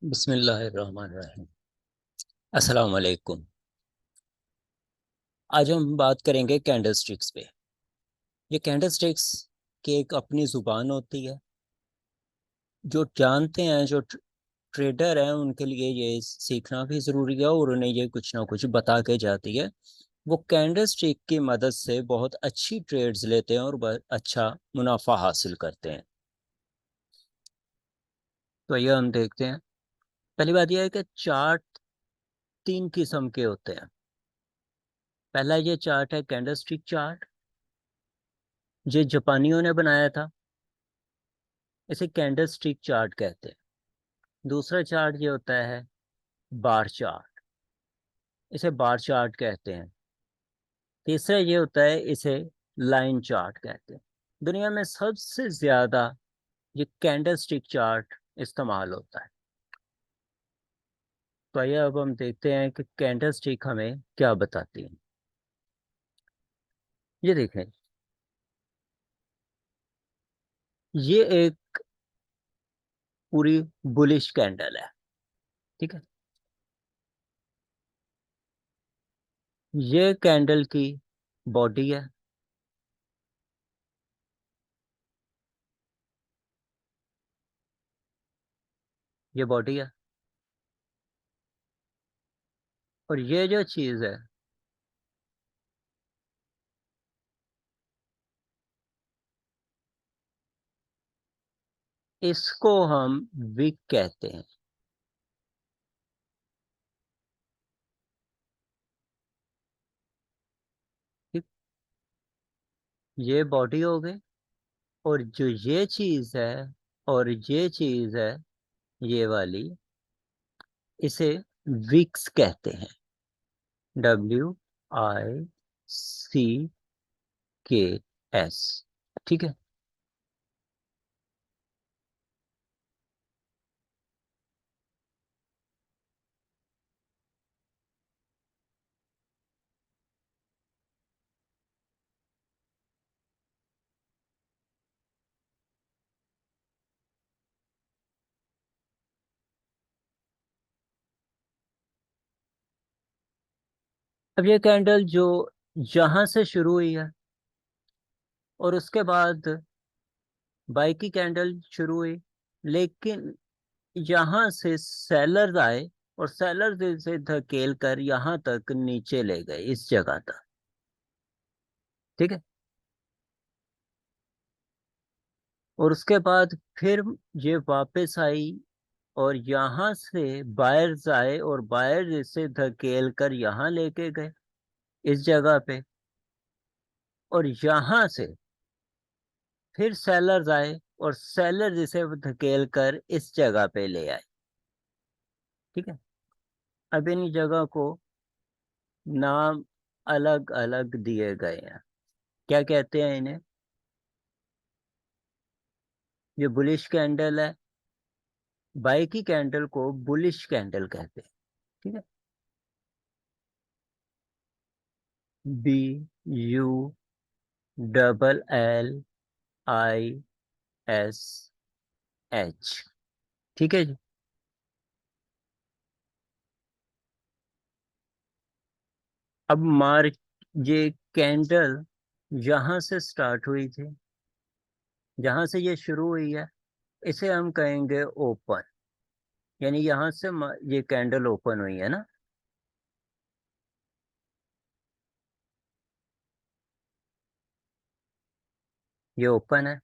बिस्मिल्लाहिर्रहमानिर्रहीम। अस्सलाम वालेकुम। आज हम बात करेंगे कैंडल स्टिक्स पे। ये कैंडल स्टिक्स की एक अपनी ज़ुबान होती है। जो जानते हैं, जो ट्रेडर हैं, उनके लिए ये सीखना भी ज़रूरी है और उन्हें ये कुछ ना कुछ बता के जाती है। वो कैंडल स्टिक की मदद से बहुत अच्छी ट्रेड्स लेते हैं और बहुत अच्छा मुनाफा हासिल करते हैं। तो ये हम देखते हैं। पहली बात यह है कि चार्ट तीन किस्म के होते हैं। पहला ये चार्ट है कैंडल स्टिक चार्ट, जो जापानियों ने बनाया था। इसे कैंडल स्टिक चार्ट कहते हैं। दूसरा चार्ट ये होता है बार चार्ट, इसे बार चार्ट कहते हैं। तीसरा ये होता है, इसे लाइन चार्ट कहते हैं। दुनिया में सबसे ज्यादा ये कैंडल स्टिक चार्ट इस्तेमाल होता है। तो आइए अब हम देखते हैं कि कैंडल स्टिक हमें क्या बताती है। ये देखें, ये एक पूरी बुलिश कैंडल है। ठीक है, ये कैंडल की बॉडी है। ये बॉडी है और ये जो चीज है, इसको हम विक कहते हैं। ठीक, ये बॉडी हो गई और जो ये चीज है और ये चीज है, ये वाली, इसे विक्स कहते हैं। WICKS। ठीक है। अब ये कैंडल जो जहां से शुरू हुई है और उसके बाद बाई की कैंडल शुरू हुई, लेकिन यहाँ से सेलर आए और सेलर से धकेल कर यहाँ तक नीचे ले गए, इस जगह तक। ठीक है। और उसके बाद फिर ये वापस आई और यहाँ से बायर्स आए और बायर्स इसे धकेल कर यहाँ लेके गए, इस जगह पे। और यहाँ से फिर सेलर्स आए और सेलर्स इसे धकेल कर इस जगह पे ले आए। ठीक है। अब इन जगह को नाम अलग अलग दिए गए हैं। क्या कहते हैं इन्हें? ये बुलिश कैंडल है। बाई की कैंडल को बुलिश कैंडल कहते हैं। ठीक है। BULLISH। ठीक है जी। अब मार्क, ये कैंडल जहां से स्टार्ट हुई थी, जहां से ये शुरू हुई है, इसे हम कहेंगे ओपन। यानी यहां से ये कैंडल ओपन हुई है ना। ये ओपन है।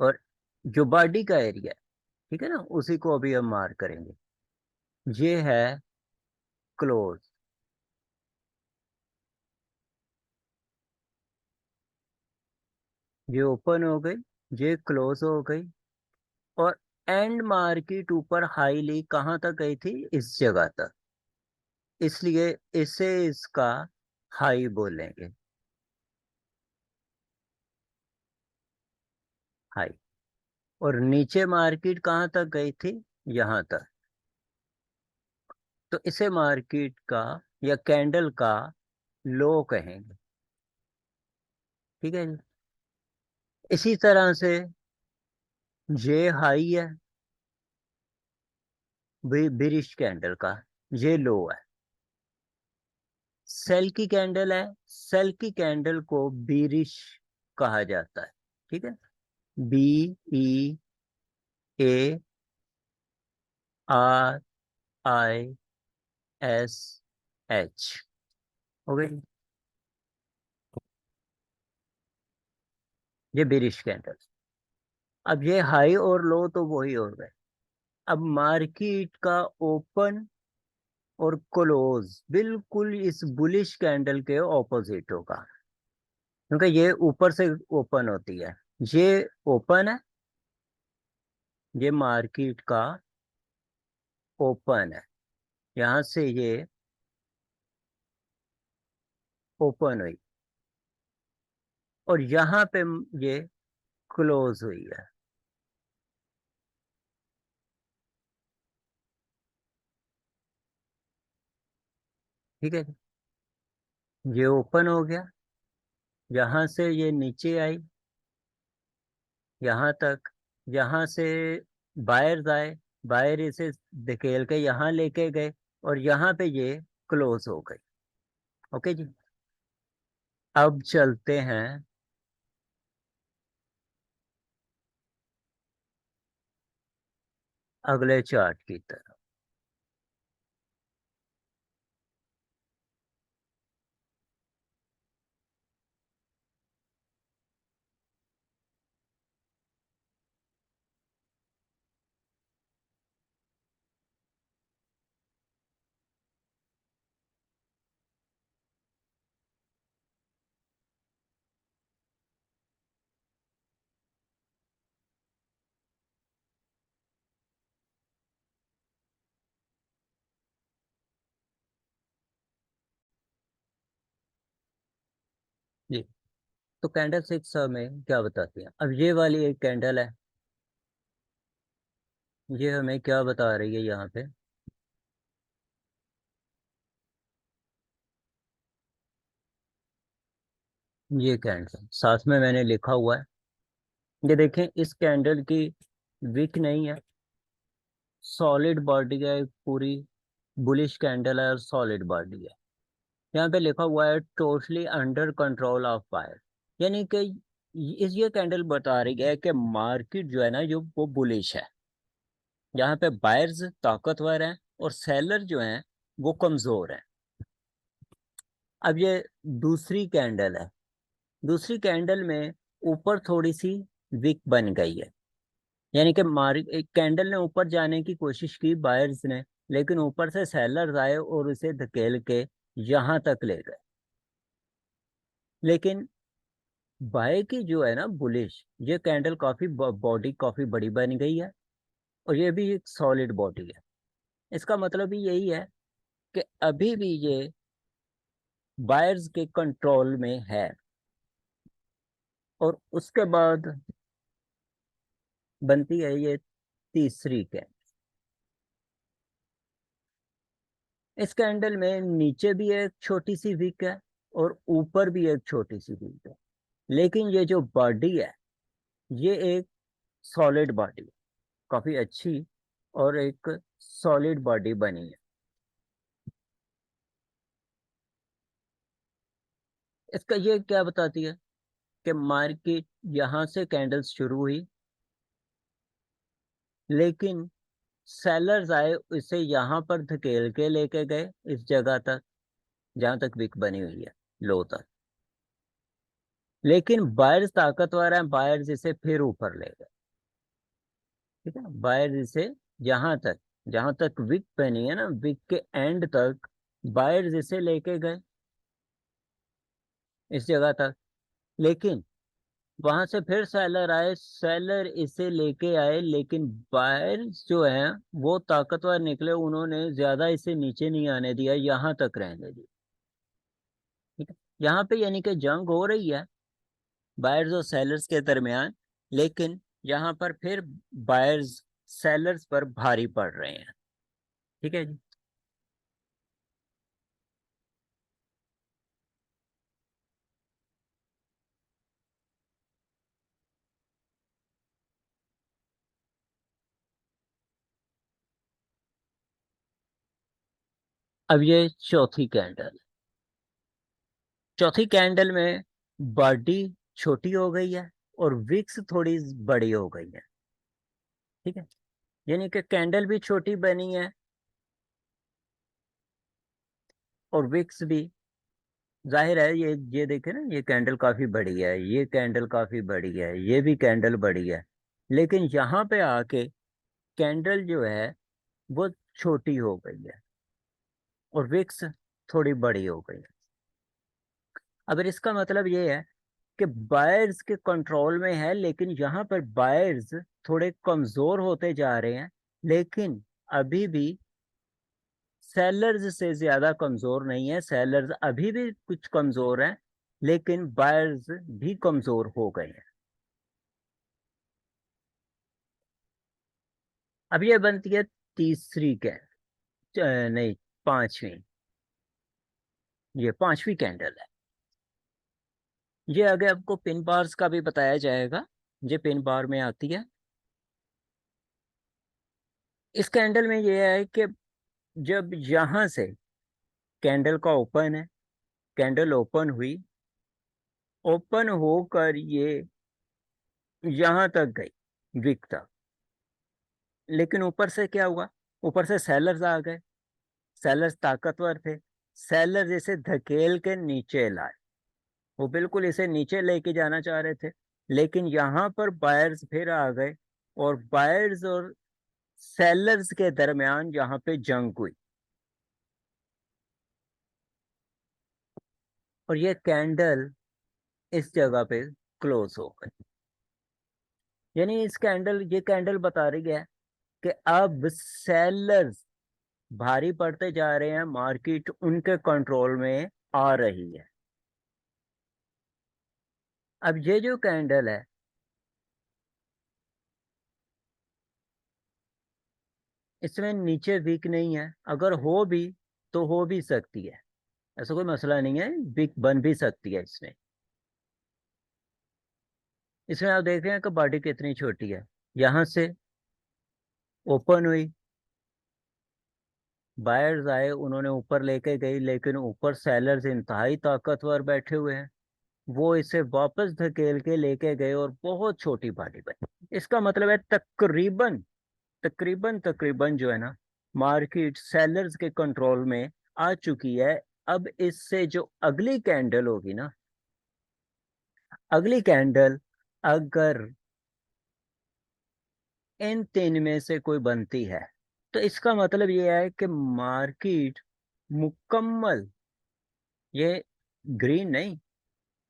और जो बॉडी का एरिया है, ठीक है ना, उसी को अभी हम मार्क करेंगे। ये है क्लोज। ये ओपन हो गई, ये क्लोज हो गई। और एंड मार्केट ऊपर हाईली कहाँ तक गई थी? इस जगह तक। इसलिए इसे इसका हाई बोलेंगे। हाई। और नीचे मार्केट कहाँ तक गई थी? यहाँ तक। तो इसे मार्केट का या कैंडल का लो कहेंगे। ठीक है जी। इसी तरह से जे हाई है बिरिश कैंडल का, जे लो है। सेल की कैंडल है, सेल की कैंडल को बीरिश कहा जाता है। ठीक है। BEARISH हो गई। ये बिरिश कैंडल। अब ये हाई और लो तो वही हो गए। अब मार्केट का ओपन और क्लोज बिल्कुल इस बुलिश कैंडल के ऑपोजिट होगा, क्योंकि ये ऊपर से ओपन होती है। ये ओपन है, ये मार्केट का ओपन है, यहां से ये ओपन हुई और यहाँ पे ये क्लोज हुई है। ठीक है। ये ओपन हो गया, यहाँ से ये नीचे आई यहाँ तक, यहाँ से बायर्स आए, बायर इसे धकेल के यहाँ लेके गए और यहाँ पे ये क्लोज हो गई। ओके जी। अब चलते हैं अगले चार्ट की तरफ। जी। तो कैंडल सिक्स हमें क्या बताती है? अब ये वाली एक कैंडल है, ये हमें क्या बता रही है यहाँ पे? ये कैंडल साथ में मैंने लिखा हुआ है, ये देखें। इस कैंडल की विक नहीं है, सॉलिड बॉडी है, एक पूरी बुलिश कैंडल है और सॉलिड बॉडी है। यहाँ पे लिखा हुआ है totally under control of buyer, यानी कि इस ये कैंडल बता रही है कि मार्केट जो है ना, जो वो बुलिश है। यहाँ पे बायर्स ताकतवर हैं और सेलर जो हैं वो कमजोर हैं। अब ये दूसरी कैंडल है, दूसरी कैंडल में ऊपर थोड़ी सी विक बन गई है, यानी कि एक कैंडल ने ऊपर जाने की कोशिश की बायर्स ने, लेकिन ऊपर से सेलर्स आए और उसे धकेल के यहाँ तक ले गए। लेकिन बाय की जो है ना बुलिश, ये कैंडल काफी बॉडी काफी बड़ी बन गई है और ये भी एक सॉलिड बॉडी है। इसका मतलब भी यही है कि अभी भी ये बायर्स के कंट्रोल में है। और उसके बाद बनती है ये तीसरी कैंडल। इस कैंडल में नीचे भी एक छोटी सी विक है और ऊपर भी एक छोटी सी विक है, लेकिन ये जो बॉडी है ये एक सॉलिड बॉडी, काफी अच्छी और एक सॉलिड बॉडी बनी है। इसका ये क्या बताती है कि मार्केट यहाँ से कैंडल्स शुरू हुई, लेकिन सेलर्स आए इसे यहाँ पर धकेल के लेके गए इस जगह तक जहां तक विक बनी हुई है, लो तक। लेकिन बायर्स ताकतवर हैं, बायर्स इसे फिर ऊपर ले गए। ठीक है। बायर्स इसे जहां तक विक बनी है ना, विक के एंड तक बायर्स इसे लेके गए इस जगह तक। लेकिन वहां से फिर सेलर आए, सेलर इसे लेके आए, लेकिन बायर्स जो हैं वो ताकतवर निकले, उन्होंने ज्यादा इसे नीचे नहीं आने दिया, यहाँ तक रहने दिया। ठीक है। यहाँ पे यानी कि जंग हो रही है बायर्स और सेलर्स के दरमियान, लेकिन यहाँ पर फिर बायर्स सेलर्स पर भारी पड़ रहे हैं। ठीक है जी। अब ये चौथी कैंडल, चौथी कैंडल में बॉडी छोटी हो गई है और विक्स थोड़ी बड़ी हो गई है। ठीक है, यानी कि कैंडल भी छोटी बनी है और विक्स भी, जाहिर है ये देखे ना, ये कैंडल काफी बड़ी है, ये कैंडल काफी बड़ी है, ये भी कैंडल बड़ी है, लेकिन यहाँ पे आके कैंडल जो है वो छोटी हो गई है और विक्स थोड़ी बड़ी हो गई है। अब इसका मतलब ये है कि बायर्स के कंट्रोल में है, लेकिन यहाँ पर बायर्स थोड़े कमजोर होते जा रहे हैं, लेकिन अभी भी सेलर्स से ज्यादा कमजोर नहीं है। सेलर्स अभी भी कुछ कमजोर हैं, लेकिन बायर्स भी कमजोर हो गए हैं। अब ये बनती है तीसरी नहीं, पांचवी, ये पांचवी कैंडल है। ये आगे आपको पिन बार्स का भी बताया जाएगा, ये पिन बार में आती है। इस कैंडल में ये है कि जब यहां से कैंडल का ओपन है, कैंडल ओपन हुई, ओपन होकर ये यहां तक गई, विक तक, लेकिन ऊपर से क्या हुआ, ऊपर से सेलर्स आ गए। सेलर्स ताकतवर थे, सेलर्स इसे धकेल के नीचे लाए, वो बिल्कुल इसे नीचे लेके जाना चाह रहे थे, लेकिन यहाँ पर बायर्स फिर आ गए और बायर्स और सेलर्स के दरमियान यहाँ पे जंग हुई और ये कैंडल इस जगह पे क्लोज हो गई। यानी ये कैंडल बता रही है कि अब सेलर्स भारी पड़ते जा रहे हैं, मार्केट उनके कंट्रोल में आ रही है। अब ये जो कैंडल है, इसमें नीचे वीक नहीं है, अगर हो भी तो हो भी सकती है, ऐसा कोई मसला नहीं है, वीक बन भी सकती है इसमें। इसमें आप देख रहे हैं कि बॉडी कितनी छोटी है, यहां से ओपन हुई, बायर्स आए, उन्होंने ऊपर लेके गई, लेकिन ऊपर सेलर्स इंतहाई ताकतवर बैठे हुए हैं, वो इसे वापस धकेल के लेके गए और बहुत छोटी बॉडी बनी। इसका मतलब है तकरीबन तकरीबन तकरीबन जो है ना, मार्केट सेलर्स के कंट्रोल में आ चुकी है। अब इससे जो अगली कैंडल होगी ना, अगली कैंडल अगर इन तीन में से कोई बनती है, तो इसका मतलब ये है कि मार्केट मुकम्मल, ये ग्रीन नहीं,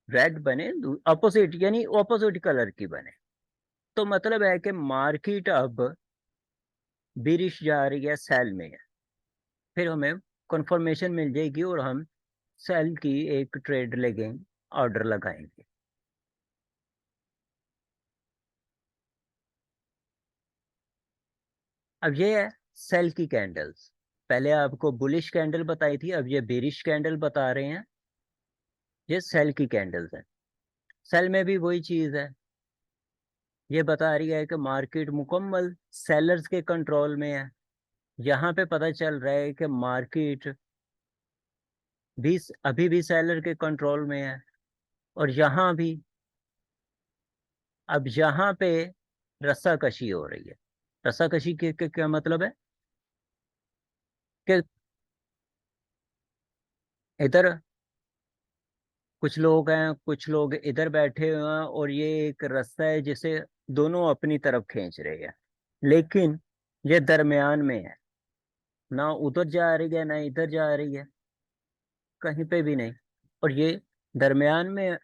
रेड बने, अपोजिट यानी ऑपोजिट कलर की बने, तो मतलब है कि मार्केट अब बिरिश जा रही है, सेल में है। फिर हमें कंफर्मेशन मिल जाएगी और हम सेल की एक ट्रेड लेंगे, ऑर्डर लगाएंगे। अब ये है सेल की कैंडल्स। पहले आपको बुलिश कैंडल बताई थी, अब ये बेरिश कैंडल बता रहे हैं। ये सेल की कैंडल्स है, सेल में भी वही चीज है, ये बता रही है कि मार्केट मुकम्मल सेलर्स के कंट्रोल में है। यहाँ पे पता चल रहा है कि मार्केट भी अभी भी सेलर के कंट्रोल में है। और यहाँ भी, अब यहाँ पे रस्साकशी हो रही है। रस्साकशी के क्या मतलब है कि इधर कुछ लोग हैं, कुछ लोग इधर बैठे हुए हैं और ये एक रास्ता है जिसे दोनों अपनी तरफ खींच रहे हैं, लेकिन ये दरमियान में है, ना उधर जा रही है ना इधर जा रही है, कहीं पे भी नहीं, और ये दरमियान में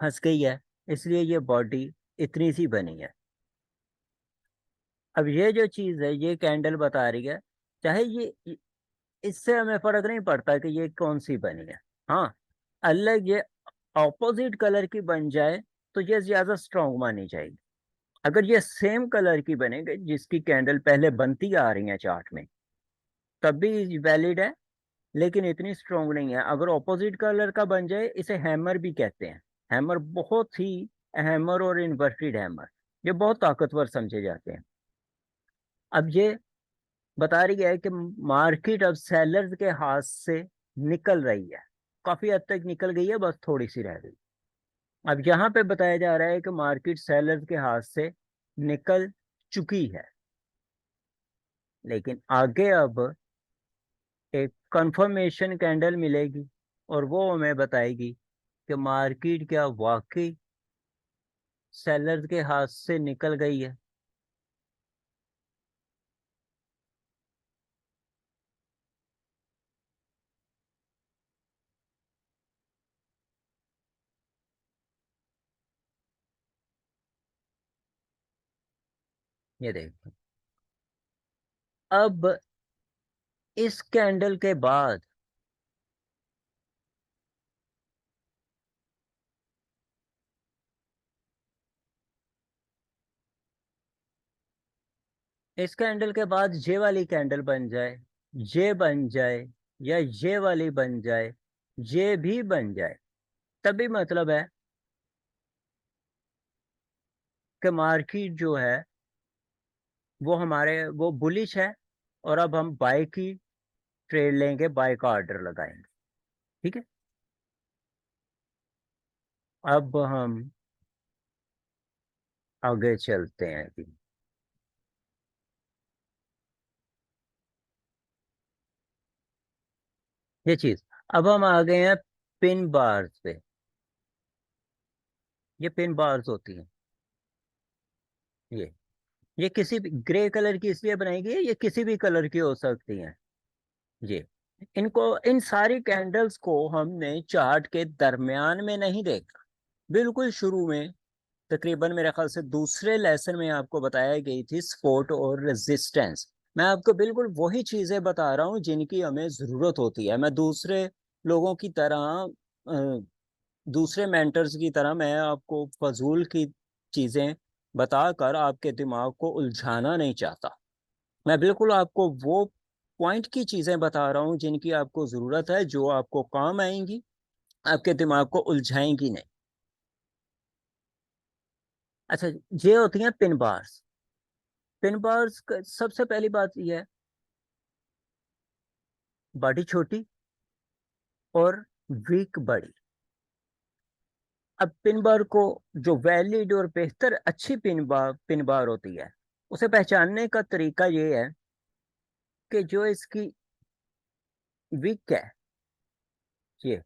फंस गई है, इसलिए ये बॉडी इतनी सी बनी है। अब ये जो चीज है, ये कैंडल बता रही है, चाहे ये, इससे हमें फर्क नहीं पड़ता कि ये कौन सी बनी है। हाँ, अलग ये ऑपोजिट कलर की बन जाए तो ये ज्यादा स्ट्रांग मानी जाएगी। अगर ये सेम कलर की बनेगी जिसकी कैंडल पहले बनती आ रही है चार्ट में, तब भी वैलिड है, लेकिन इतनी स्ट्रांग नहीं है। अगर ऑपोजिट कलर का बन जाए, इसे हैमर भी कहते हैं। हैमर बहुत ही, हैमर और इन्वर्टेड हैमर, ये बहुत ताकतवर समझे जाते हैं। अब ये बता रही है कि मार्केट अब सेलर्स के हाथ से निकल रही है, काफी हद तक निकल गई है, बस थोड़ी सी रह गई। अब यहाँ पे बताया जा रहा है कि मार्केट सेलर्स के हाथ से निकल चुकी है, लेकिन आगे अब एक कंफर्मेशन कैंडल मिलेगी और वो हमें बताएगी कि मार्केट क्या वाकई सेलर्स के हाथ से निकल गई है। ये देखो, अब इस कैंडल के बाद इस कैंडल के बाद ये वाली कैंडल बन जाए, ये बन जाए, या ये वाली बन जाए, ये भी बन जाए, तभी मतलब है कि मार्केट जो है वो हमारे वो बुलिश है, और अब हम बाय की ट्रेड लेंगे, बाय का ऑर्डर लगाएंगे। ठीक है, अब हम आगे चलते हैं अभी। ये चीज, अब हम आ गए हैं पिन बार्स पे। ये पिन बार्स होती हैं, ये किसी भी ग्रे कलर की इसलिए बनाई गई है, ये किसी भी कलर की हो सकती हैं। ये इनको, इन सारी कैंडल्स को हमने चार्ट के दरमियान में नहीं देखा, बिल्कुल शुरू में, तकरीबन मेरे ख्याल से दूसरे लेसन में आपको बताया गई थी सपोर्ट और रेजिस्टेंस। मैं आपको बिल्कुल वही चीजें बता रहा हूँ जिनकी हमें जरूरत होती है। मैं दूसरे लोगों की तरह, दूसरे मेंटर्स की तरह मैं आपको फजूल की चीजें बताकर आपके दिमाग को उलझाना नहीं चाहता। मैं बिल्कुल आपको वो पॉइंट की चीजें बता रहा हूँ जिनकी आपको जरूरत है, जो आपको काम आएंगी, आपके दिमाग को उलझाएंगी नहीं। अच्छा, ये होती हैं पिन बार्स। पिन बार्स का सबसे पहली बात यह है, बॉडी छोटी और वीक बड़ी। अब पिन बार को, जो वैलिड और बेहतर अच्छी पिन बार होती है, उसे पहचानने का तरीका ये है कि जो इसकी वीक है, ये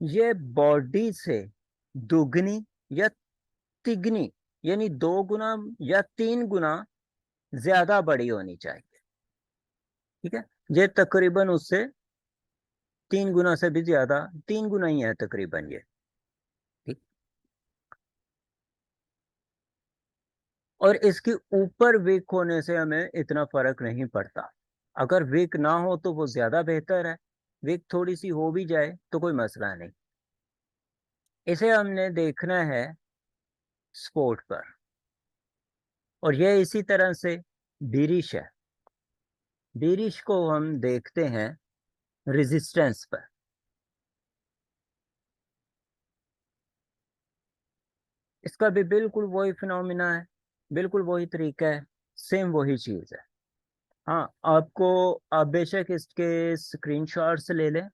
ये बॉडी से दुगनी या तिगनी, यानी 2 गुना या 3 गुना ज्यादा बड़ी होनी चाहिए। ठीक है, ये तकरीबन उससे 3 गुना से भी ज्यादा, 3 गुना ही है तकरीबन ये। ठीक, और इसके ऊपर वीक होने से हमें इतना फर्क नहीं पड़ता। अगर वीक ना हो तो वो ज्यादा बेहतर है, वीक थोड़ी सी हो भी जाए तो कोई मसला नहीं। इसे हमने देखना है स्पोर्ट पर, और यह इसी तरह से बीरिश है। बीरिश को हम देखते हैं रेजिस्टेंस पर। इसका भी बिल्कुल वही फिनोमिना है, बिल्कुल वही तरीका है, सेम वही चीज है। हाँ, आपको, आप बेशक इसके स्क्रीनशॉट्स ले लें।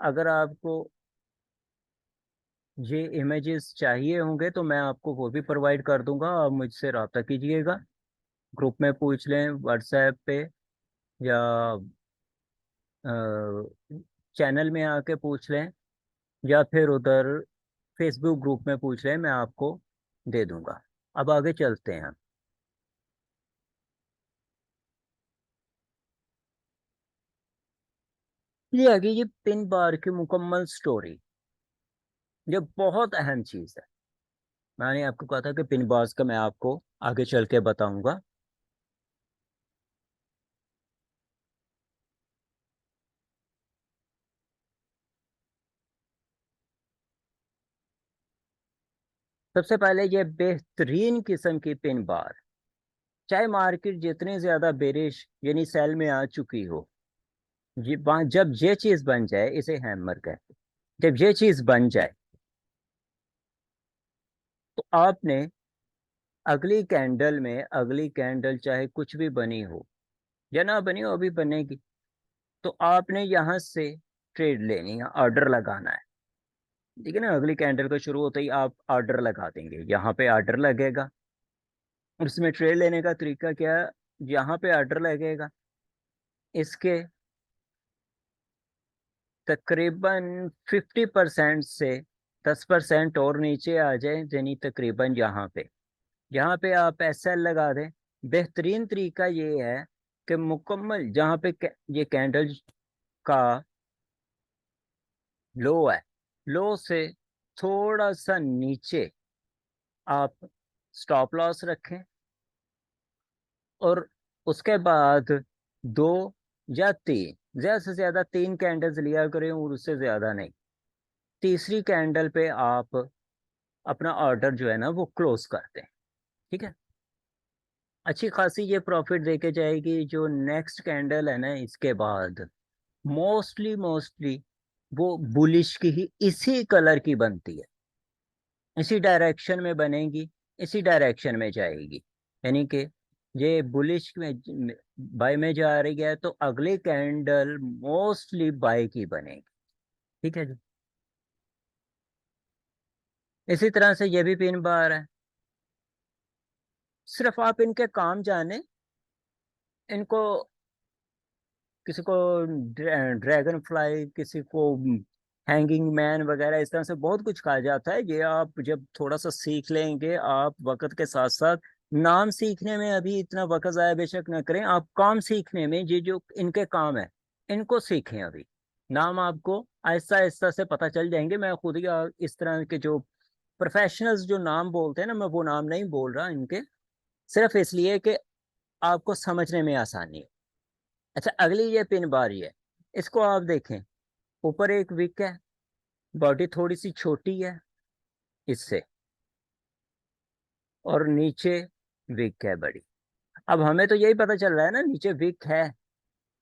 अगर आपको ये इमेजेस चाहिए होंगे तो मैं आपको वो भी प्रोवाइड कर दूंगा, आप मुझसे रब्ता कीजिएगा। ग्रुप में पूछ लें, व्हाट्सएप पे, या चैनल में आके पूछ लें, या फिर उधर फेसबुक ग्रुप में पूछ लें, मैं आपको दे दूंगा। अब आगे चलते हैं। ये आगे ये पिन बार की मुकम्मल स्टोरी, ये बहुत अहम चीज है। मैंने आपको कहा था कि पिन बार्स का मैं आपको आगे चल के बताऊंगा। सबसे पहले ये बेहतरीन किस्म की पिन बार, चाहे मार्केट जितनी ज्यादा बेरिश यानी सेल में आ चुकी हो, जब ये चीज बन जाए, इसे हैमर कहते हैं, जब ये चीज बन जाए तो आपने अगली कैंडल में, अगली कैंडल चाहे कुछ भी बनी हो, या ना बनी हो, अभी बनेगी। तो आपने यहाँ से ट्रेड लेनी है, ऑर्डर लगाना है। ठीक है ना, अगली कैंडल को शुरू होते ही आप ऑर्डर लगा देंगे, यहाँ पे ऑर्डर लगेगा। उसमें ट्रेड लेने का तरीका क्या है? यहाँ पे ऑर्डर लगेगा, इसके तकरीबन 50% से 10% और नीचे आ जाए, यानी तकरीबन यहाँ पे आप एसएल लगा दें। बेहतरीन तरीका ये है कि मुकम्मल जहाँ पे ये कैंडल का लो है, लो से थोड़ा सा नीचे आप स्टॉप लॉस रखें, और उसके बाद दो या तीन, ज्यादा से ज्यादा तीन कैंडल्स लिया करें और उससे ज्यादा नहीं। तीसरी कैंडल पे आप अपना ऑर्डर जो है ना वो क्लोज कर दें। ठीक है, अच्छी खासी ये प्रॉफिट देके जाएगी। जो नेक्स्ट कैंडल है ना इसके बाद, मोस्टली वो बुलिश की ही इसी कलर की बनती है, इसी डायरेक्शन में बनेगी, इसी डायरेक्शन में जाएगी। यानी कि ये बुलिश में बाय में जा रही है, तो अगली कैंडल मोस्टली बाय की बनेगी। ठीक है जी। इसी तरह से ये भी पिन बार है। सिर्फ आप इनके काम जाने, इनको किसी को ड्रैगन फ्लाई, किसी को हैंगिंग मैन वगैरह, इस तरह से बहुत कुछ कहा जाता है। ये आप जब थोड़ा सा सीख लेंगे, आप वक्त के साथ साथ, नाम सीखने में अभी इतना वक्त ज़ाया बेशक न करें, आप काम सीखने में, ये जो इनके काम है इनको सीखें अभी। नाम आपको आहिस्ता आहिस्ता से पता चल जाएंगे। मैं खुद ही इस तरह के जो प्रोफेशनल्स जो नाम बोलते हैं ना, मैं वो नाम नहीं बोल रहा इनके, सिर्फ इसलिए कि आपको समझने में आसानी है। अच्छा, अगली ये पिन बारी है। इसको आप देखें, ऊपर एक विक है, बॉडी थोड़ी सी छोटी है इससे, और नीचे विक है बड़ी। अब हमें तो यही पता चल रहा है ना, नीचे विक है,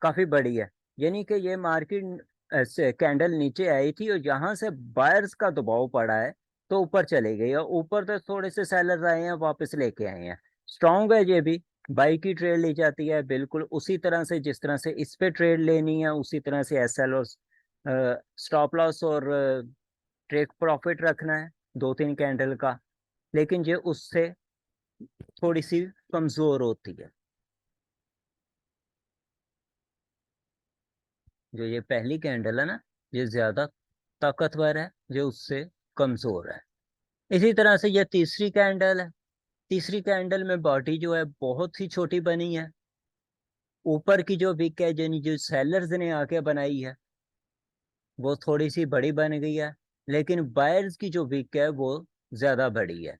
काफी बड़ी है, यानी कि ये मार्केट से कैंडल नीचे आई थी और यहाँ से बायर्स का दबाव पड़ा है, तो ऊपर चली गई। और ऊपर तो थोड़े से सेलर्स आए हैं, वापस लेके आए हैं। स्ट्रांग है ये भी, बाई की ट्रेड ली जाती है बिल्कुल उसी तरह से जिस तरह से इस पे ट्रेड लेनी है, उसी तरह से एसएल और स्टॉप लॉस और टेक प्रॉफिट रखना है, दो तीन कैंडल का। लेकिन ये उससे थोड़ी सी कमजोर होती है। जो ये पहली कैंडल है ना, ये ज्यादा ताकतवर है, जो उससे कमजोर है। इसी तरह से ये तीसरी कैंडल है। तीसरी कैंडल में बॉडी जो है बहुत ही छोटी बनी है। ऊपर की जो विक है, यानी जो सेलर्स ने आके बनाई है, वो थोड़ी सी बड़ी बन गई है। लेकिन बायर्स की जो विक है वो ज्यादा बड़ी है।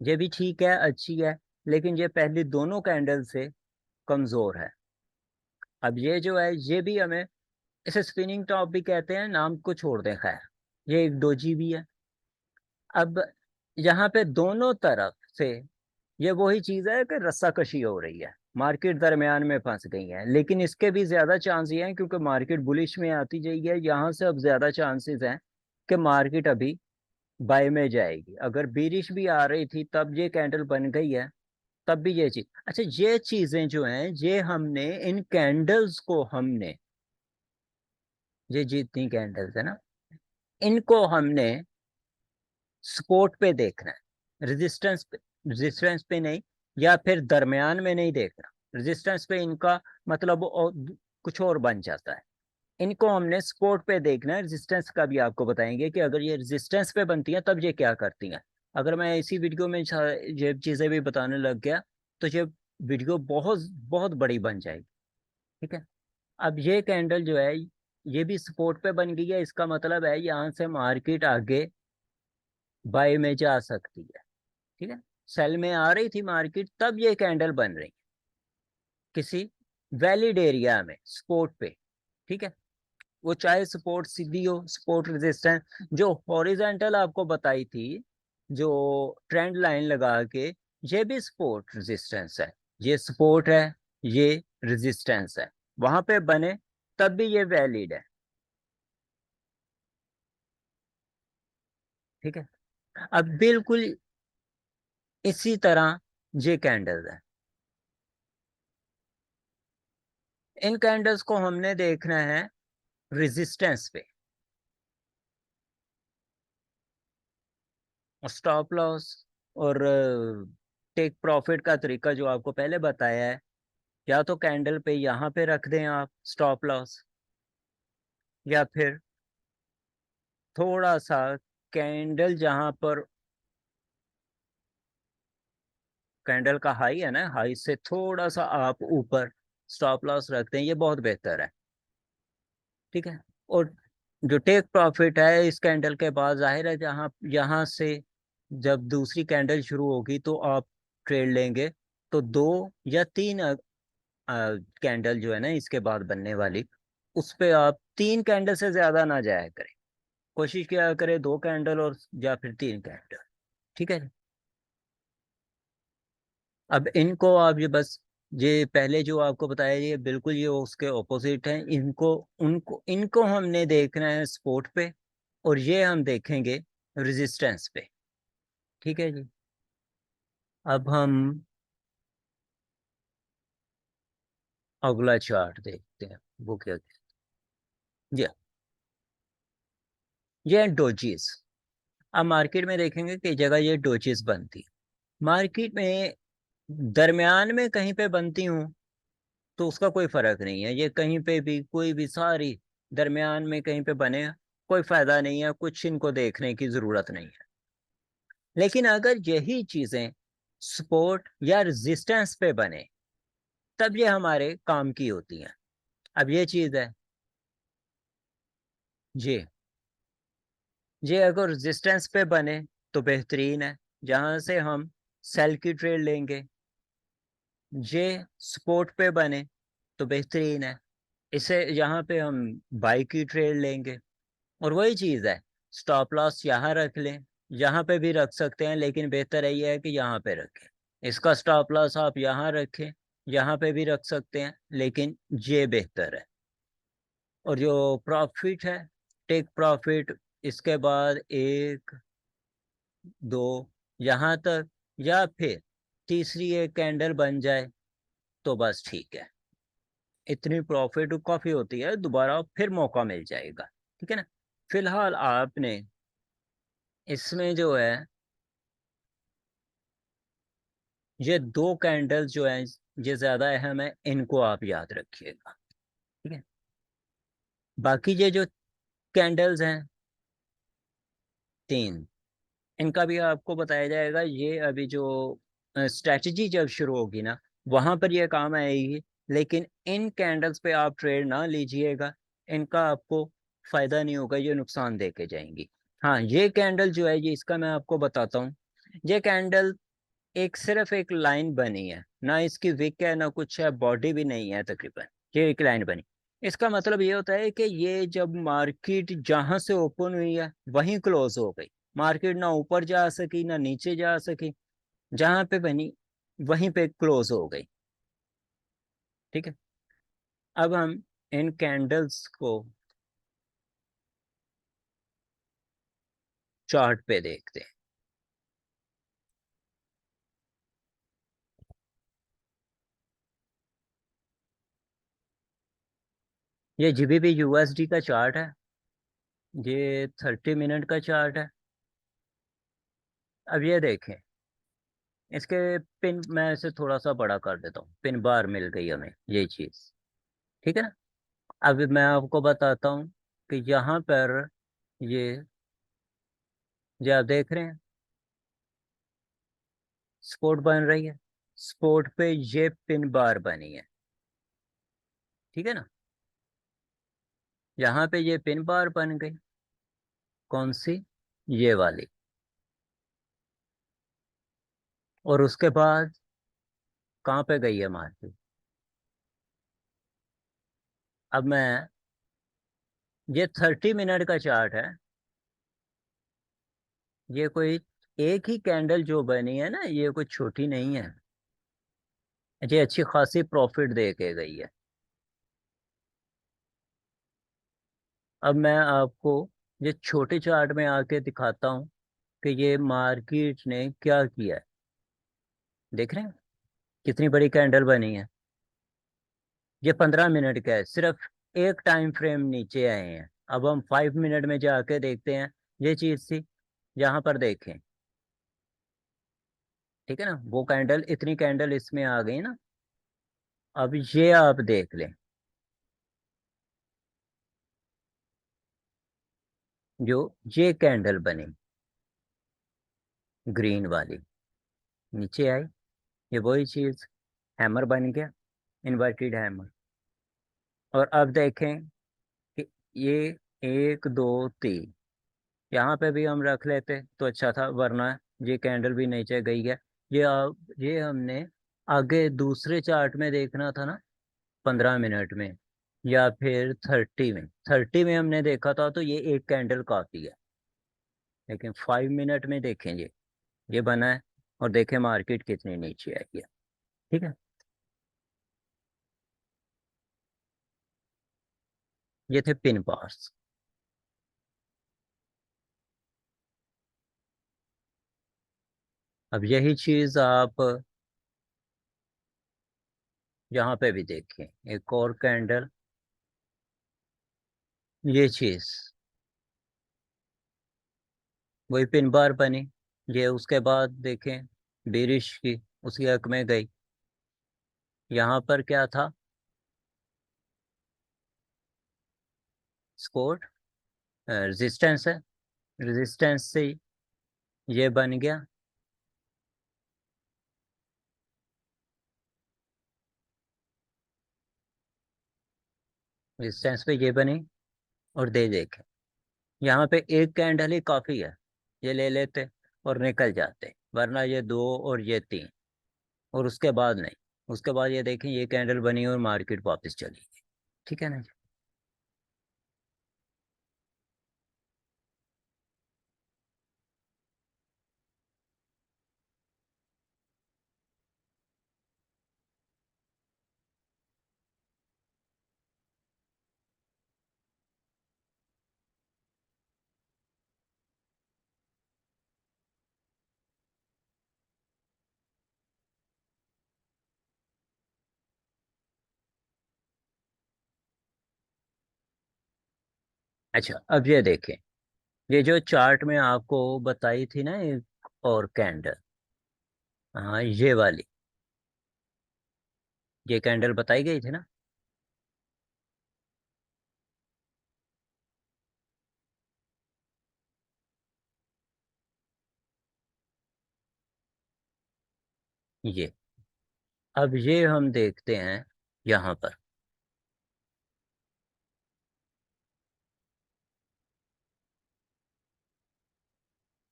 ये भी ठीक है, अच्छी है, लेकिन ये पहली दोनों कैंडल से कमजोर है। अब ये जो है, ये भी हमें, इसे स्पिनिंग टॉप भी कहते हैं, नाम को छोड़ दें खैर। ये एक डोजी भी है। अब यहाँ पे दोनों तरफ से ये वही चीज है कि रस्साकशी हो रही है, मार्केट दरमियान में फंस गई है। लेकिन इसके भी ज्यादा चांस ये हैं, क्योंकि मार्केट बुलिश में आती जाएगी है, यहाँ से अब ज्यादा चांसेस हैं कि मार्केट अभी बाय में जाएगी। अगर बीरिश भी आ रही थी तब ये कैंडल बन गई है, तब भी ये चीज। अच्छा, ये चीजें जो हैं, ये हमने इन कैंडल्स को हमने, ये जितनी कैंडल्स है ना, इनको हमने सपोर्ट पे देखना है, रेजिस्टेंस पे नहीं, या फिर दरमियान में नहीं देखना। रेजिस्टेंस पे इनका मतलब कुछ और बन जाता है। इनको हमने सपोर्ट पे देखना है। रेजिस्टेंस का भी आपको बताएंगे कि अगर ये रेजिस्टेंस पे बनती हैं तब ये क्या करती हैं। अगर मैं इसी वीडियो में ये चीजें भी बताने लग गया, तो ये वीडियो बहुत बहुत बड़ी बन जाएगी। ठीक है। अब ये कैंडल जो है, ये भी सपोर्ट पे बन गई है, इसका मतलब है यहाँ से मार्केट आगे बाय में जा सकती है। ठीक है, सेल में आ रही थी मार्केट, तब ये कैंडल बन रही किसी वैलिड एरिया में सपोर्ट पे। ठीक है, वो चाहे सपोर्ट सीधी हो, सपोर्ट रेजिस्टेंस, जो हॉरिजेंटल आपको बताई थी, जो ट्रेंड लाइन लगा के, ये भी सपोर्ट रेजिस्टेंस है। ये सपोर्ट है, ये रेजिस्टेंस है, वहां पे बने तब भी ये वैलिड है। ठीक है। अब बिल्कुल इसी तरह ये कैंडल है। इन कैंडल्स को हमने देखना है रेजिस्टेंस पे। स्टॉप लॉस और टेक प्रॉफिट का तरीका जो आपको पहले बताया है, या तो कैंडल पे यहाँ पे रख दें आप स्टॉप लॉस, या फिर थोड़ा सा कैंडल जहां पर कैंडल का हाई है ना, हाई से थोड़ा सा आप ऊपर स्टॉप लॉस रखते हैं, ये बहुत बेहतर है। ठीक है। और जो टेक प्रॉफिट है इस कैंडल के बाद, जाहिर है जहाँ यहाँ से जब दूसरी कैंडल शुरू होगी तो आप ट्रेड लेंगे, तो 2 या 3 कैंडल जो है ना इसके बाद बनने वाली, उस पे आप 3 कैंडल से ज्यादा ना जाया करें। कोशिश किया करें 2 कैंडल और या फिर 3 कैंडल। ठीक है। अब इनको आप ये पहले जो आपको बताया ये बिल्कुल ये उसके ऑपोजिट है। इनको उनको इनको हमने देखना है स्पोर्ट पे, और ये हम देखेंगे रेजिस्टेंस पे। ठीक है जी। अब हम अगला चार्ट देखते हैं, वो क्या ये ये डोजीज। अब मार्केट में देखेंगे कि जगह ये डोजीज बनती है मार्केट में, दरमियान में कहीं पे बनती हूँ तो उसका कोई फर्क नहीं है, ये कहीं पे भी कोई भी सारी दरमियान में कहीं पे बने, कोई फायदा नहीं है, कुछ इनको देखने की जरूरत नहीं है। लेकिन अगर यही चीजें सपोर्ट या रेजिस्टेंस पे बने तब ये हमारे काम की होती हैं। अब ये चीज है जी, ये अगर रेजिस्टेंस पे बने तो बेहतरीन है, जहां से हम सेल की ट्रेड लेंगे। ये सपोर्ट पे बने तो बेहतरीन है, इसे यहाँ पे हम बाई की ट्रेड लेंगे। और वही चीज है, स्टॉप लॉस यहाँ रख लें, यहाँ पे भी रख सकते हैं, लेकिन बेहतर है ये है कि यहाँ पे रखें। इसका स्टॉप लॉस आप यहाँ रखें, यहाँ पे भी रख सकते हैं, लेकिन ये बेहतर है। और जो प्रॉफिट है, टेक प्रॉफिट, इसके बाद 1 2 यहाँ तक, या फिर तीसरी एक कैंडल बन जाए तो बस ठीक है। इतनी प्रॉफिट काफी होती है, दोबारा फिर मौका मिल जाएगा। ठीक है ना। फिलहाल आपने इसमें जो है ये 2 कैंडल्स जो हैं ये ज्यादा अहम है, इनको आप याद रखिएगा। ठीक है। बाकी ये जो कैंडल्स हैं 3, इनका भी आपको बताया जाएगा। ये अभी जो स्ट्रेटजी जब शुरू होगी ना वहां पर ये काम आएगी। लेकिन इन कैंडल्स पे आप ट्रेड ना लीजिएगा, इनका आपको फायदा नहीं होगा, ये नुकसान दे के जाएंगी। हाँ, ये कैंडल जो है ये इसका मैं आपको बताता हूँ। ये कैंडल एक सिर्फ एक लाइन बनी है, ना इसकी विक है ना कुछ है, बॉडी भी नहीं है तकरीबन, ये एक लाइन बनी। इसका मतलब ये होता है कि ये जब मार्केट जहां से ओपन हुई है वहीं क्लोज हो गई, मार्केट ना ऊपर जा सकी ना नीचे जा सकी, जहां पे बनी वहीं पे क्लोज हो गई। ठीक है। अब हम इन कैंडल्स को चार्ट पे देखते हैं। ये जीबीपी यूएसडी का चार्ट है, ये 30 मिनट का चार्ट है। अब ये देखें, इसके पिन मैं इसे थोड़ा सा बड़ा कर देता हूँ, पिन बार मिल गई हमें ये चीज। ठीक है ना। अब मैं आपको बताता हूँ कि यहाँ पर ये जो आप देख रहे हैं स्पोर्ट बन रही है, स्पोर्ट पे ये पिन बार बनी है। ठीक है ना। यहाँ पे ये पिन बार बन गई, कौन सी, ये वाली। और उसके बाद कहाँ पे गई है मार्केट। अब मैं, ये 30 मिनट का चार्ट है, ये कोई एक ही कैंडल जो बनी है ना, ये कोई छोटी नहीं है, ये अच्छी खासी प्रॉफिट दे के गई है। अब मैं आपको ये छोटे चार्ट में आके दिखाता हूँ कि ये मार्केट ने क्या किया है। देख रहे हैं कितनी बड़ी कैंडल बनी है। ये 15 मिनट का है, सिर्फ एक टाइम फ्रेम नीचे आए हैं। अब हम 5 मिनट में जाके देखते हैं। ये चीज थी, यहाँ पर देखें। ठीक है ना, वो कैंडल, इतनी कैंडल इसमें आ गई ना। अब ये आप देख लें, जो ये कैंडल बनी ग्रीन वाली, नीचे आई, ये वही चीज, हैमर बन गया, इन्वर्टेड हैमर। और अब देखें कि ये 1 2 3, यहाँ पे भी हम रख लेते तो अच्छा था, वरना ये कैंडल भी नीचे गई है। ये हमने आगे दूसरे चार्ट में देखना था ना, 15 मिनट में या फिर 30 में हमने देखा था, तो ये एक कैंडल काफी है। लेकिन 5 मिनट में देखेंगे, ये बना है, और देखें मार्केट कितनी नीचे आई है। ठीक है, ये थे पिन बार्स। अब यही चीज आप यहाँ पे भी देखें, एक और कैंडल, ये चीज वही पिन बार बनी। ये उसके बाद देखें बेरिश की, उसी हक में गई। यहाँ पर क्या था, सपोर्ट, रेजिस्टेंस है, रेजिस्टेंस से ये बन गया, रेजिस्टेंस पे ये बनी, और दे देखें यहाँ पे एक कैंडल ही काफी है, ये ले लेते और निकल जाते, वरना ये 2 और ये 3, और उसके बाद नहीं। उसके बाद ये देखें, ये कैंडल बनी और मार्केट वापस चली गई। ठीक है ना जी? अच्छा, अब ये देखें, ये जो चार्ट में आपको बताई थी ना एक और कैंडल, हाँ ये वाली, ये कैंडल बताई गई थी ना। ये, अब ये हम देखते हैं यहाँ पर,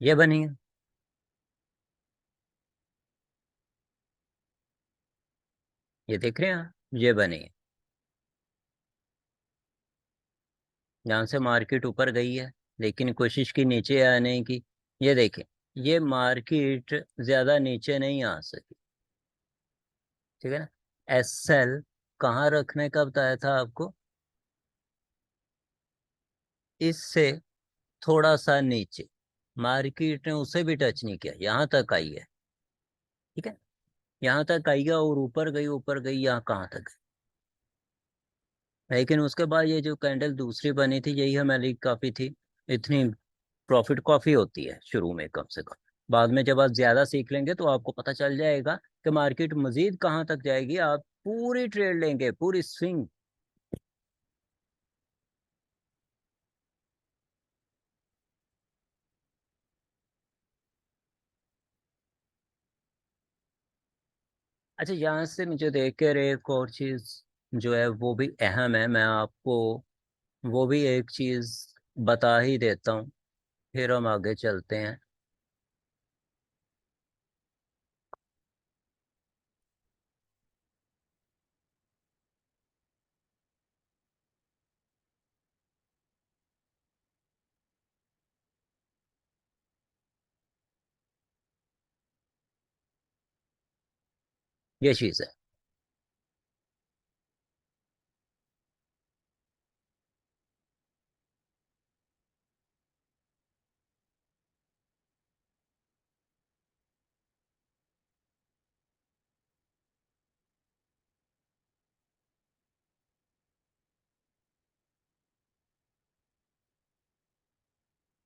ये बनी है, ये देख रहे हैं आप? ये बनी है, यहाँ से मार्केट ऊपर गई है, लेकिन कोशिश की नीचे आने की। ये देखें, ये मार्केट ज्यादा नीचे नहीं आ सकी। ठीक है ना, एस एल कहाँ रखने का बताया था आपको, इससे थोड़ा सा नीचे। मार्केट ने उसे भी टच नहीं किया, यहाँ तक आई है। ठीक है, यहाँ तक आई है, और ऊपर गई, ऊपर गई, यहाँ कहाँ तक गई। लेकिन उसके बाद ये जो कैंडल दूसरी बनी थी, यही हमारी काफी थी। इतनी प्रॉफिट काफी होती है शुरू में, कम से कम। बाद में जब आप ज्यादा सीख लेंगे तो आपको पता चल जाएगा कि मार्केट मजीद कहाँ तक जाएगी। आप पूरी ट्रेड लेंगे, पूरी स्विंग। अच्छा, यहाँ से मुझे देख कर एक और चीज जो है वो भी अहम है, मैं आपको वो भी एक चीज बता ही देता हूँ, फिर हम आगे चलते हैं। ये चीज है,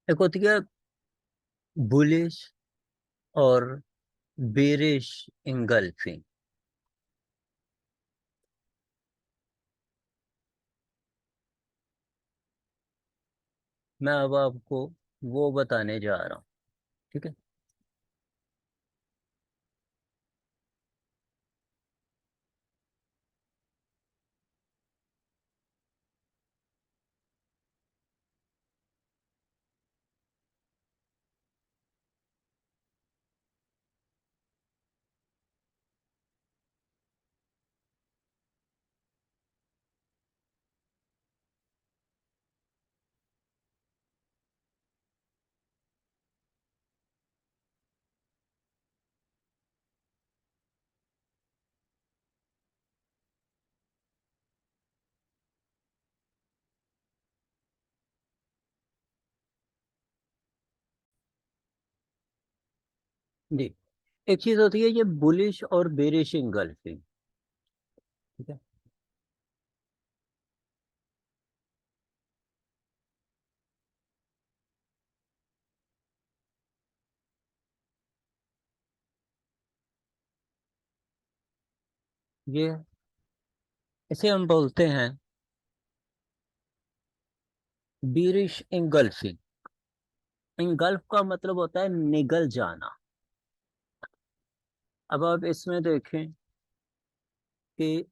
एक होती है बुलिश और बेरिश इंगल्फिंग। मैं अब आपको वो बताने जा रहा हूँ। ठीक है। जी, एक चीज होती है ये बुलिश और बेरिश इंगल्फिंग। ठीक है। ये इसे हम बोलते हैं बेरिश इंगल्फिंग। इंगल्फ का मतलब होता है निगल जाना। अब आप इसमें देखें कि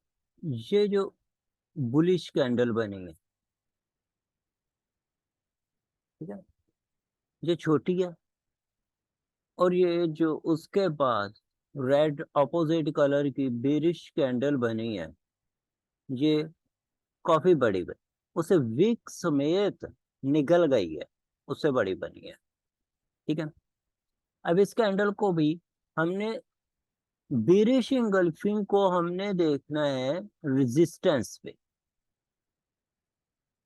ये जो बुलिश कैंडल बनी है, ठीक है, ये छोटी है। और ये जो उसके बाद रेड अपोजिट कलर की बेरिश कैंडल बनी है, ये काफी बड़ी बनी, उसे विक समेत निगल गई है, उससे बड़ी बनी है। ठीक है। अब इस कैंडल को भी हमने बेरिश इंगल्फिंग को हमने देखना है रेजिस्टेंस पे,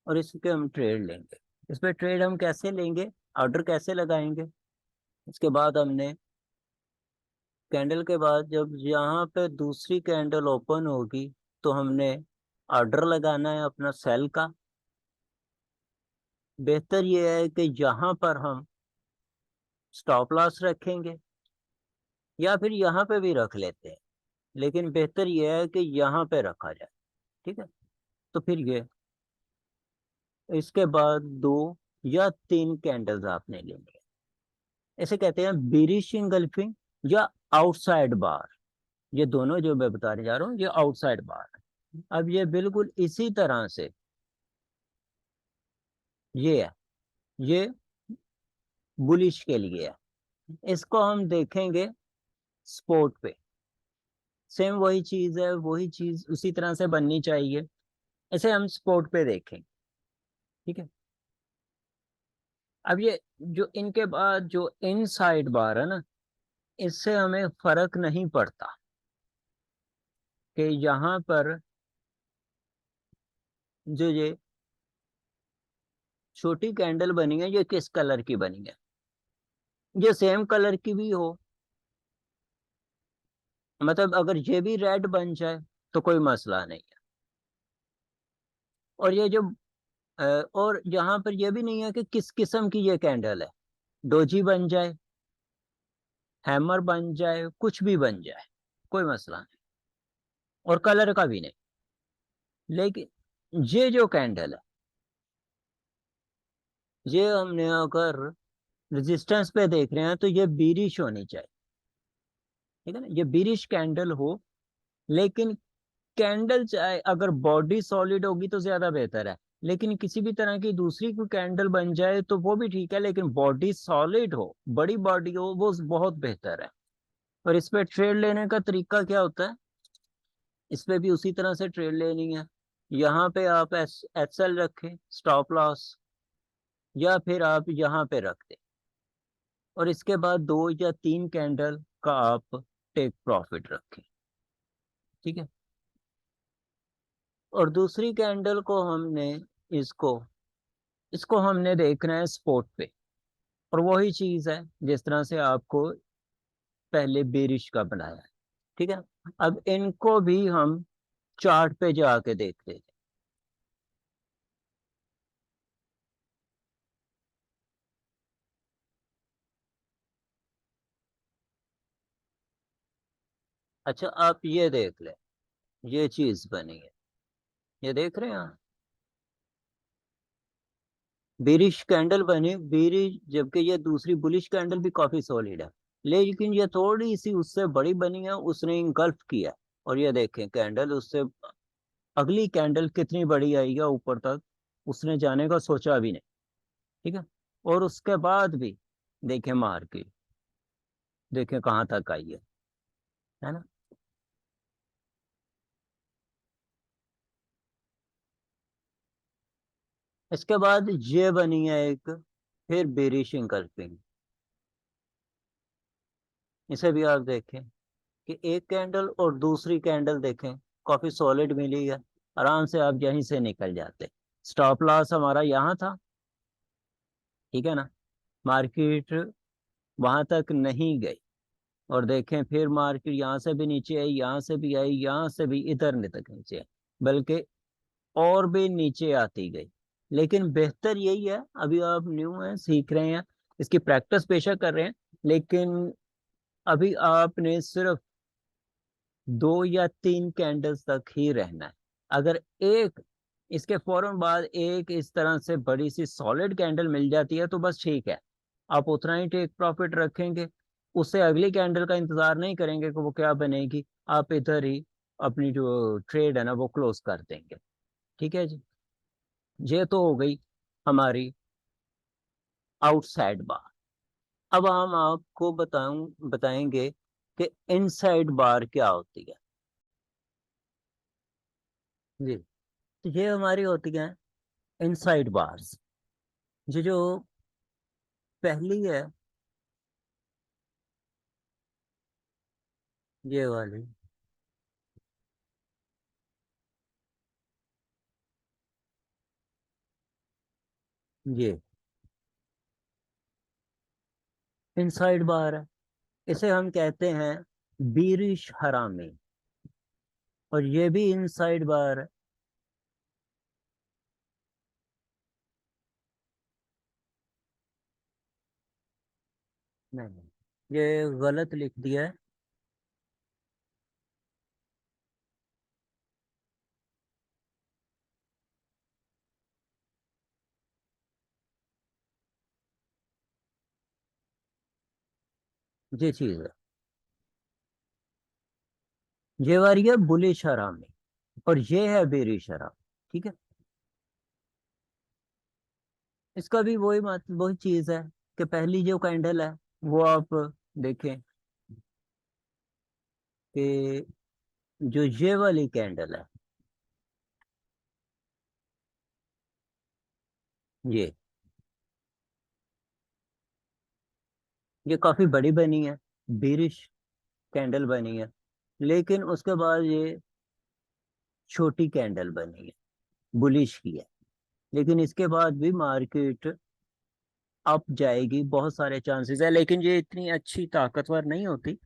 और इसके हम ट्रेड लेंगे। इस पे ट्रेड हम कैसे लेंगे, ऑर्डर कैसे लगाएंगे? इसके बाद हमने कैंडल के बाद जब यहाँ पे दूसरी कैंडल ओपन होगी तो हमने ऑर्डर लगाना है अपना सेल का। बेहतर ये है कि यहाँ पर हम स्टॉप लॉस रखेंगे, या फिर यहाँ पे भी रख लेते हैं, लेकिन बेहतर ये है कि यहाँ पे रखा जाए। ठीक है। तो फिर ये इसके बाद दो या तीन कैंडल्स आपने लेंगे। इसे कहते हैं बेरिश इंगल्फिंग या आउटसाइड बार। ये दोनों जो मैं बताने जा रहा हूँ ये आउटसाइड बार है। अब ये बिल्कुल इसी तरह से ये है, ये बुलिश के लिए है। इसको हम देखेंगे स्पोर्ट पे। सेम वही चीज है, वही चीज उसी तरह से बननी चाहिए। इसे हम स्पोर्ट पे देखेंगे। ठीक है। अब ये जो इनके बाद जो इनसाइड बार है ना, इससे हमें फर्क नहीं पड़ता कि यहाँ पर जो ये छोटी कैंडल बनी है ये किस कलर की बनी है। ये सेम कलर की भी हो, मतलब अगर ये भी रेड बन जाए तो कोई मसला नहीं है। और ये जो और यहाँ पर ये भी नहीं है कि किस किस्म की ये कैंडल है, डोजी बन जाए, हैमर बन जाए, कुछ भी बन जाए, कोई मसला नहीं। और कलर का भी नहीं। लेकिन ये जो कैंडल है, ये हमने अगर रेजिस्टेंस पे देख रहे हैं तो ये बीरिश होनी चाहिए। ठीक है ना, ये बीरिश कैंडल हो। लेकिन कैंडल चाहे अगर बॉडी सॉलिड होगी तो ज्यादा बेहतर है, लेकिन किसी भी तरह की दूसरी कोई कैंडल बन जाए तो वो भी ठीक है, लेकिन बॉडी सॉलिड हो, बड़ी बॉडी हो, वो बहुत बेहतर है। और इस पे ट्रेड लेने का तरीका क्या होता है? इस पे भी उसी तरह से ट्रेड लेनी है। यहाँ पे आप एस एल रखें स्टॉप लॉस, या फिर आप यहाँ पे रख दें, और इसके बाद दो या तीन कैंडल का आप टेक प्रॉफिट रखें। ठीक है। और दूसरी कैंडल को हमने इसको इसको हमने देखना है स्पॉट पे। और वही चीज है जिस तरह से आपको पहले बेरिश का बनाया है। ठीक है। अब इनको भी हम चार्ट पे जाके देखते हैं। तो। अच्छा आप ये देख ले, ये चीज बनी है, ये देख रहे हैं आप, बेरिश कैंडल बनी, बेरिश, जबकि ये दूसरी बुलिश कैंडल भी काफी सॉलिड है, लेकिन ये थोड़ी सी उससे बड़ी बनी है, उसने इंगल्फ किया। और ये देखें कैंडल उससे अगली कैंडल कितनी बड़ी आई है ऊपर तक, उसने जाने का सोचा भी नहीं। ठीक है। और उसके बाद भी देखें मार्केट, देखें कहाँ तक आई है ना। इसके बाद ये बनी है एक, फिर बेरिश इंगल्फिंग। इसे भी आप देखें कि एक कैंडल और दूसरी कैंडल देखें, काफी सॉलिड मिली है, आराम से आप यहीं से निकल जाते। स्टॉप लॉस हमारा यहाँ था, ठीक है ना, मार्केट वहां तक नहीं गई। और देखें फिर मार्केट यहाँ से भी नीचे आई, यहाँ से भी आई, यहाँ से भी इधर तक नीचे आई, बल्कि और भी नीचे आती गई। लेकिन बेहतर यही है, अभी आप न्यू हैं, सीख रहे हैं, इसकी प्रैक्टिस बेशक कर रहे हैं, लेकिन अभी आपने सिर्फ 2 या 3 कैंडल्स तक ही रहना है। अगर एक इसके फौरन बाद एक इस तरह से बड़ी सी सॉलिड कैंडल मिल जाती है तो बस ठीक है, आप उतना ही टेक प्रॉफिट रखेंगे, उससे अगली कैंडल का इंतजार नहीं करेंगे कि वो क्या बनेगी, आप इधर ही अपनी जो ट्रेड है ना वो क्लोज कर देंगे। ठीक है जी। ये तो हो गई हमारी आउटसाइड बार। अब हम आपको बताएंगे कि इनसाइड बार क्या होती है। जी, तो ये हमारी होती है इनसाइड बार्स। ये जो पहली है, ये वाली, ये इनसाइड बार है, इसे हम कहते हैं बीरिश हरामी। और ये भी इनसाइड बार है। नहीं, ये गलत लिख दिया है। ये चीज है, ये वाली है बुलिश हरामी, और ये है बेरिश हरामी। ठीक है। इसका भी वही चीज है कि पहली जो कैंडल है वो आप देखें कि जो ये वाली कैंडल है, ये काफी बड़ी बनी है, बेरिश कैंडल बनी है, लेकिन उसके बाद ये छोटी कैंडल बनी है, बुलिश की है। लेकिन इसके बाद भी मार्केट अप जाएगी, बहुत सारे चांसेस है, लेकिन ये इतनी अच्छी ताकतवर नहीं होती।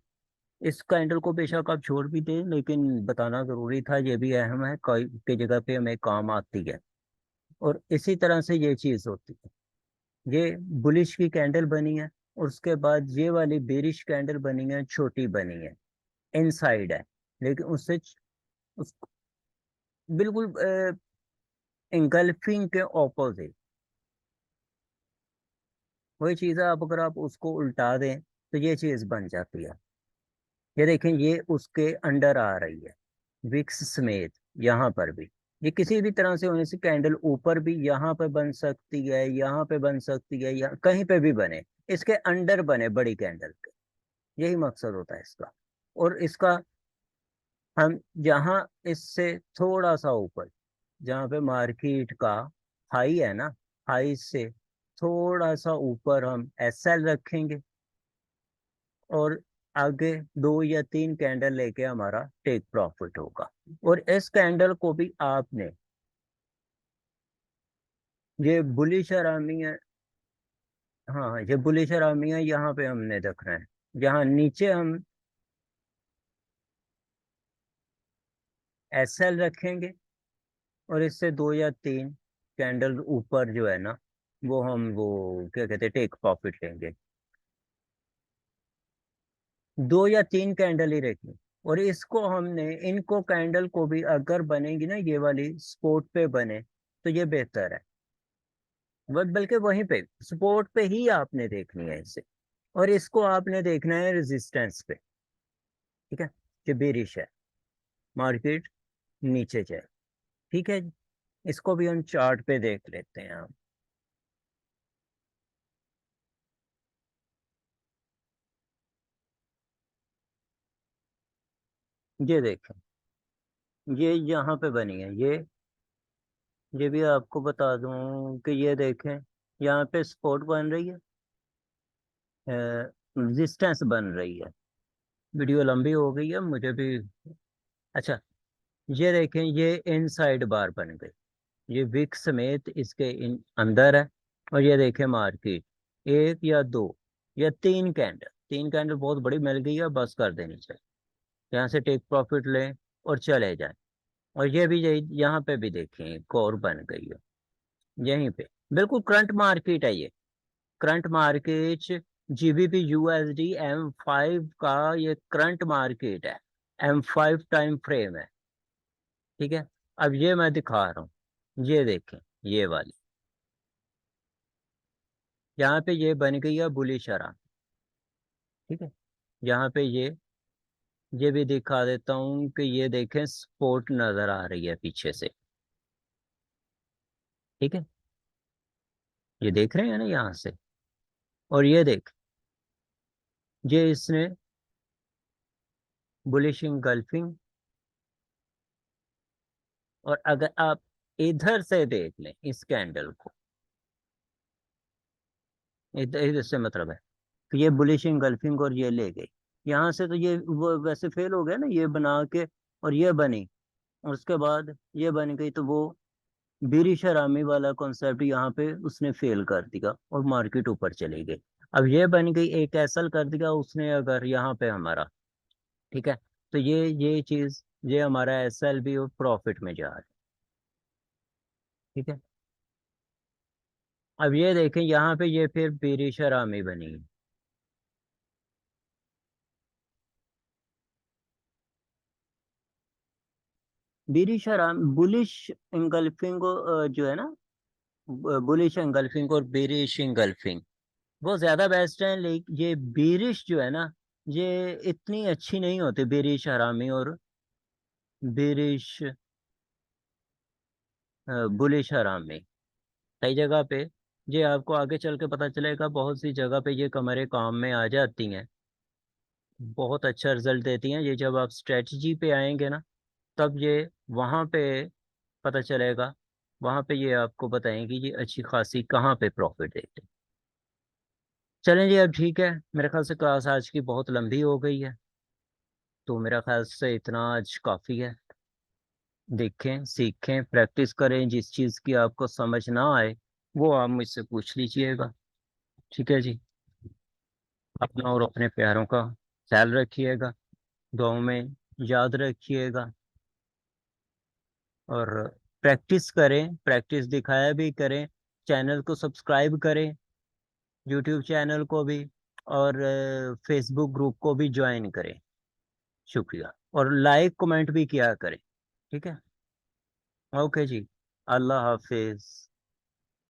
इस कैंडल को बेशक आप छोड़ भी दें, लेकिन बताना जरूरी था, ये भी अहम है, कई की जगह पे हमें काम आती है। और इसी तरह से ये चीज होती है, ये बुलिश की कैंडल बनी है, और उसके बाद ये वाली बेरिश कैंडल बनी है, छोटी बनी है, इनसाइड है, लेकिन उस बिल्कुल इंगल्फिंग के ऑपोजिट वही चीज है। अब अगर आप उसको उल्टा दें तो ये चीज बन जाती है। ये देखें, ये उसके अंडर आ रही है, विक्स समेत, यहाँ पर भी। ये किसी भी तरह से होने से कैंडल ऊपर भी यहाँ पे बन सकती है, यहाँ पे बन सकती है, या कहीं पे भी बने, इसके अंडर बने बड़ी कैंडल के, यही मकसद होता है इसका। और इसका हम जहाँ इससे थोड़ा सा ऊपर, जहाँ पे मार्केट का हाई है ना, हाई से थोड़ा सा ऊपर हम एसएल रखेंगे, और आगे 2 या 3 कैंडल लेके हमारा टेक प्रॉफिट होगा। और इस कैंडल को भी आपने, ये बुलिश आरामी है, हाँ हाँ, ये बुलिश आरामी है, यहाँ पे हमने रखना है, जहाँ नीचे हम एसएल रखेंगे, और इससे 2 या 3 कैंडल ऊपर जो है ना, वो हम वो क्या कहते हैं, टेक प्रॉफिट लेंगे। 2 या 3 कैंडल ही रखें। और इसको हमने, इनको कैंडल को भी अगर बनेगी ना ये वाली स्पोर्ट पे बने तो ये बेहतर है। बल्कि वहीं पे स्पोर्ट पे ही आपने देखनी है इसे। और इसको आपने देखना है रेजिस्टेंस पे। ठीक है, जो बेरिश है, मार्केट नीचे जाए। ठीक है, इसको भी हम चार्ट पे देख लेते हैं आप। ये देखें, ये यहाँ पे बनी है ये भी आपको बता दूं कि ये देखें, यहाँ पे सपोर्ट बन रही है, रेजिस्टेंस बन रही है। वीडियो लंबी हो गई है मुझे भी। अच्छा, ये देखें, ये इनसाइड बार बन गई, ये विक समेत इसके इन अंदर है। और ये देखें मार्केट, एक या दो या तीन कैंडल, तीन कैंडल बहुत बड़ी मिल गई है, बस कर देनी चाहिए। यहाँ से टेक प्रॉफिट लें और चले जाएं। और ये भी यही यहाँ पे भी देखें कोर बन गई है यहीं पे। बिल्कुल करंट मार्केट है ये, current market. GBP USD M5 का ये करंट मार्केट है, M5 टाइम फ्रेम है। ठीक है, अब ये मैं दिखा रहा हूँ, ये देखें, ये वाली यहाँ पे ये बन गई है बुलिश आराम। ठीक है, यहाँ पे ये भी दिखा देता हूँ कि ये देखें स्पोर्ट नजर आ रही है पीछे से। ठीक है, ये देख रहे हैं ना यहाँ से। और ये देख, ये इसने बुलिश इंगल्फिंग। और अगर आप इधर से देख लें इस कैंडल को, इधर इधर से मतलब है कि ये बुलिश इंगल्फिंग और ये ले गई यहाँ से, तो ये वो वैसे फेल हो गया ना ये बना के। और ये बनी, और उसके बाद ये बन गई, तो वो बीरी शरामी वाला कॉन्सेप्ट यहाँ पे उसने फेल कर दिया और मार्केट ऊपर चली गई। अब ये बन गई एक एसल कर दिया उसने अगर यहाँ पे हमारा। ठीक है, तो ये चीज, ये हमारा एसएल भी प्रॉफिट में जा रहा है। ठीक है, अब ये देखें यहाँ पे ये फिर बीरी शरामी बनी है। बीरी शराम बुलिश इंगल्फिंग जो है ना, बुलिश इंगल्फिंग और बेरिश इंगल्फिंग वो ज्यादा बेस्ट है। लेकिन ये बेरिश जो है ना, ये इतनी अच्छी नहीं होती, बेरिश हरामी और बेरिश बुलिश हरामी। कई जगह पे ये आपको आगे चल के पता चलेगा, बहुत सी जगह पे ये कमरे काम में आ जाती हैं, बहुत अच्छा रिजल्ट देती हैं। ये जब आप स्ट्रेटजी पे आएंगे ना, तब ये वहाँ पे पता चलेगा, वहाँ पे ये आपको बताएंगी ये अच्छी खासी कहाँ पे प्रॉफिट देते हैं। चलें जी, अब ठीक है, मेरे ख्याल से क्लास आज की बहुत लंबी हो गई है, तो मेरा ख्याल से इतना आज काफ़ी है। देखें, सीखें, प्रैक्टिस करें, जिस चीज़ की आपको समझ ना आए वो आप मुझसे पूछ लीजिएगा। ठीक है जी, अपना और अपने प्यारों का ख्याल रखिएगा, दुआओं में याद रखिएगा। और प्रैक्टिस करें, प्रैक्टिस दिखाया भी करें। चैनल को सब्सक्राइब करें, यूट्यूब चैनल को भी, और फेसबुक ग्रुप को भी ज्वाइन करें। शुक्रिया, और लाइक कमेंट भी किया करें। ठीक है, ओके जी, अल्लाह हाफिज।